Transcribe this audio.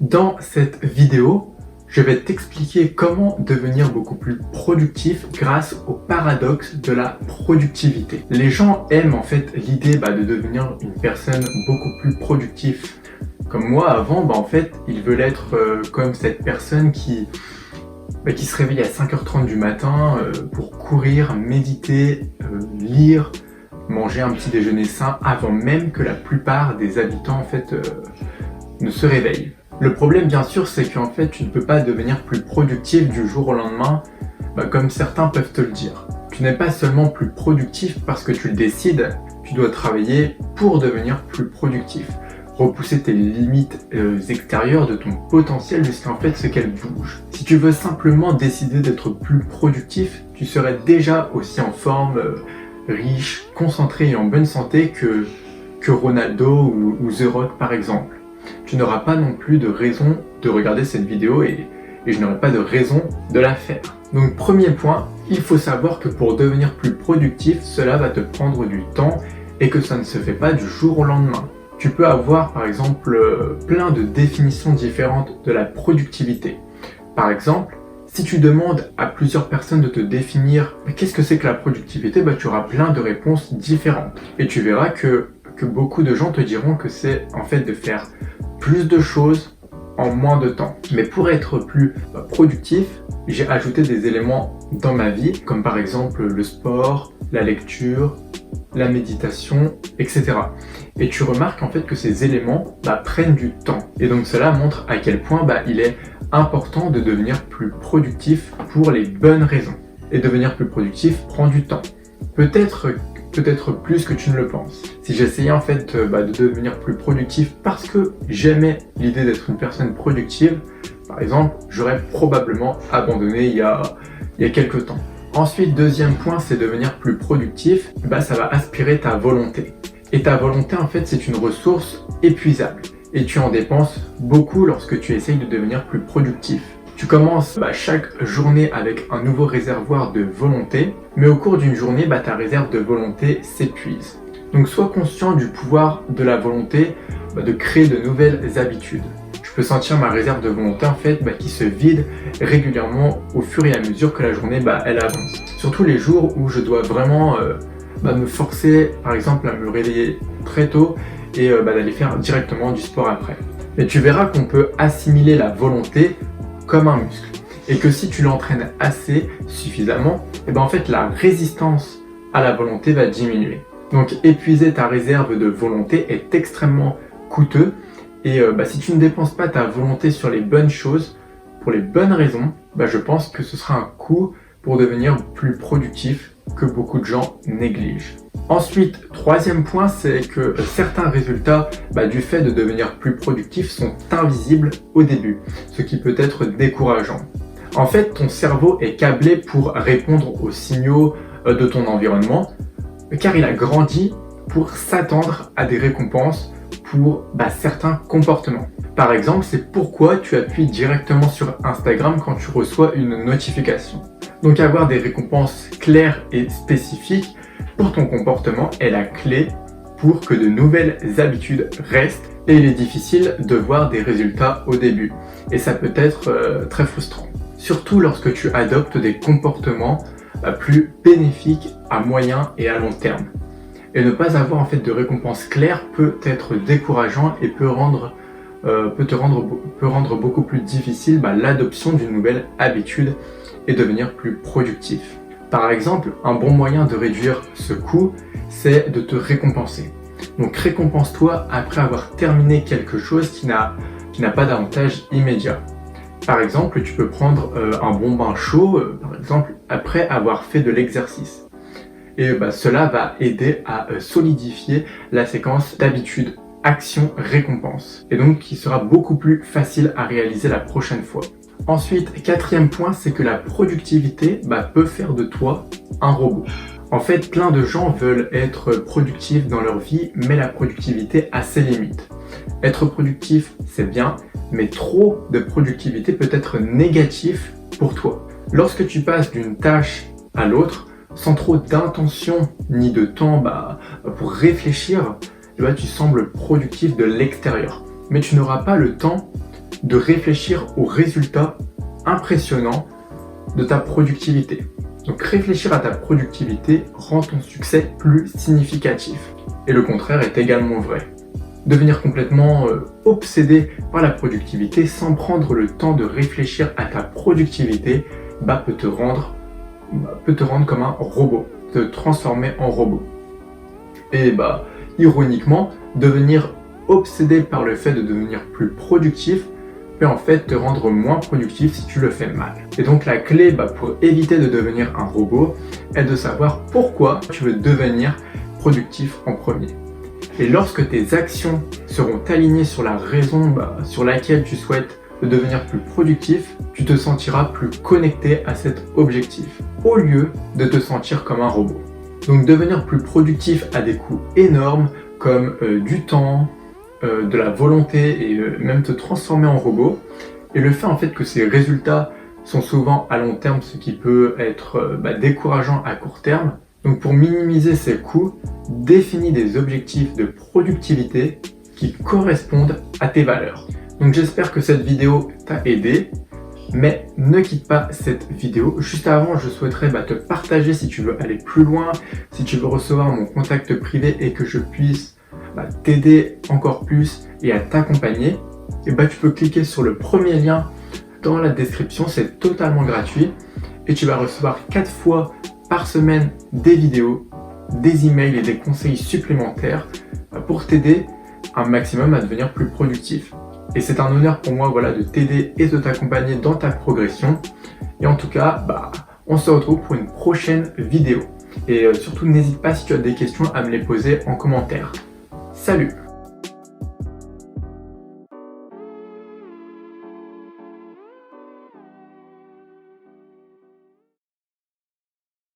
Dans cette vidéo, je vais t'expliquer comment devenir beaucoup plus productif grâce au paradoxe de la productivité. Les gens aiment en fait l'idée de devenir une personne beaucoup plus productive. Comme moi avant, en fait, ils veulent être comme cette personne qui se réveille à 5h30 du matin pour courir, méditer, lire, manger un petit déjeuner sain avant même que la plupart des habitants en fait ne se réveillent. Le problème bien sûr c'est qu'en fait tu ne peux pas devenir plus productif du jour au lendemain comme certains peuvent te le dire. Tu n'es pas seulement plus productif parce que tu le décides, tu dois travailler pour devenir plus productif. Repousser tes limites extérieures de ton potentiel jusqu'à en fait ce qu'elles bougent. Si tu veux simplement décider d'être plus productif, tu serais déjà aussi en forme, riche, concentré et en bonne santé que Ronaldo ou The Rock par exemple. Tu n'auras pas non plus de raison de regarder cette vidéo et je n'aurai pas de raison de la faire. Donc premier point, il faut savoir que pour devenir plus productif, cela va te prendre du temps et que ça ne se fait pas du jour au lendemain. Tu peux avoir par exemple plein de définitions différentes de la productivité. Par exemple, si tu demandes à plusieurs personnes de te définir qu'est-ce que c'est que la productivité, tu auras plein de réponses différentes. Et tu verras que beaucoup de gens te diront que c'est en fait de faire plus de choses en moins de temps. Mais pour être plus productif, j'ai ajouté des éléments dans ma vie, comme par exemple le sport, la lecture, la méditation, etc. Et tu remarques en fait que ces éléments prennent du temps. Et donc cela montre à quel point il est important de devenir plus productif pour les bonnes raisons. Et devenir plus productif prend du temps. Peut-être plus que tu ne le penses. Si j'essayais en fait de devenir plus productif parce que j'aimais l'idée d'être une personne productive, par exemple, j'aurais probablement abandonné il y a quelques temps. Ensuite, deuxième point, c'est devenir plus productif, ça va aspirer ta volonté. Et ta volonté, en fait, c'est une ressource épuisable. Et tu en dépenses beaucoup lorsque tu essayes de devenir plus productif. Tu commences chaque journée avec un nouveau réservoir de volonté, mais au cours d'une journée, ta réserve de volonté s'épuise. Donc sois conscient du pouvoir de la volonté de créer de nouvelles habitudes. Je peux sentir ma réserve de volonté en fait qui se vide régulièrement au fur et à mesure que la journée elle avance. Surtout les jours où je dois vraiment me forcer par exemple à me réveiller très tôt et d'aller faire directement du sport après. Mais tu verras qu'on peut assimiler la volonté comme un muscle et que si tu l'entraînes assez suffisamment, en fait la résistance à la volonté va diminuer. Donc épuiser ta réserve de volonté est extrêmement coûteux et si tu ne dépenses pas ta volonté sur les bonnes choses, pour les bonnes raisons, je pense que ce sera un coût pour devenir plus productif que beaucoup de gens négligent. Ensuite, troisième point, c'est que certains résultats du fait de devenir plus productif sont invisibles au début, ce qui peut être décourageant. En fait, ton cerveau est câblé pour répondre aux signaux de ton environnement, car il a grandi pour s'attendre à des récompenses pour certains comportements. Par exemple, c'est pourquoi tu appuies directement sur Instagram quand tu reçois une notification. Donc avoir des récompenses claires et spécifiques pour ton comportement est la clé pour que de nouvelles habitudes restent et il est difficile de voir des résultats au début et ça peut être très frustrant. Surtout lorsque tu adoptes des comportements plus bénéfiques à moyen et à long terme. Et ne pas avoir en fait de récompenses claires peut être décourageant et peut rendre beaucoup plus difficile l'adoption d'une nouvelle habitude et devenir plus productif. Par exemple, un bon moyen de réduire ce coût, c'est de te récompenser. Donc récompense-toi après avoir terminé quelque chose qui n'a pas d'avantage immédiat. Par exemple, tu peux prendre un bon bain chaud, par exemple, après avoir fait de l'exercice. Et cela va aider à solidifier la séquence d'habitude, action, récompense. Et donc qui sera beaucoup plus facile à réaliser la prochaine fois. Ensuite, quatrième point, c'est que la productivité peut faire de toi un robot. En fait, plein de gens veulent être productifs dans leur vie, mais la productivité a ses limites. Être productif, c'est bien, mais trop de productivité peut être négatif pour toi. Lorsque tu passes d'une tâche à l'autre, sans trop d'intention ni de temps pour réfléchir, tu sembles productif de l'extérieur. Mais tu n'auras pas le temps de réfléchir aux résultats impressionnants de ta productivité. Donc réfléchir à ta productivité rend ton succès plus significatif. Et le contraire est également vrai. Devenir complètement obsédé par la productivité sans prendre le temps de réfléchir à ta productivité peut te rendre comme un robot, te transformer en robot. Et ironiquement, devenir obsédé par le fait de devenir plus productif peut en fait te rendre moins productif si tu le fais mal. Et donc la clé pour éviter de devenir un robot est de savoir pourquoi tu veux devenir productif en premier. Et lorsque tes actions seront alignées sur la raison sur laquelle tu souhaites devenir plus productif, tu te sentiras plus connecté à cet objectif, au lieu de te sentir comme un robot. Donc devenir plus productif a des coûts énormes comme du temps, de la volonté et même te transformer en robot. Et le fait en fait que ces résultats sont souvent à long terme, ce qui peut être décourageant à court terme. Donc pour minimiser ces coûts, définis des objectifs de productivité qui correspondent à tes valeurs. Donc j'espère que cette vidéo t'a aidé, mais ne quitte pas cette vidéo. Juste avant, je souhaiterais te partager si tu veux aller plus loin, si tu veux recevoir mon contact privé et que je puisse t'aider encore plus et à t'accompagner. Et tu peux cliquer sur le premier lien dans la description, c'est totalement gratuit et tu vas recevoir 4 fois par semaine des vidéos, des emails et des conseils supplémentaires pour t'aider un maximum à devenir plus productif. Et c'est un honneur pour moi de t'aider et de t'accompagner dans ta progression. Et en tout cas, on se retrouve pour une prochaine vidéo. Et surtout, n'hésite pas si tu as des questions à me les poser en commentaire. Salut!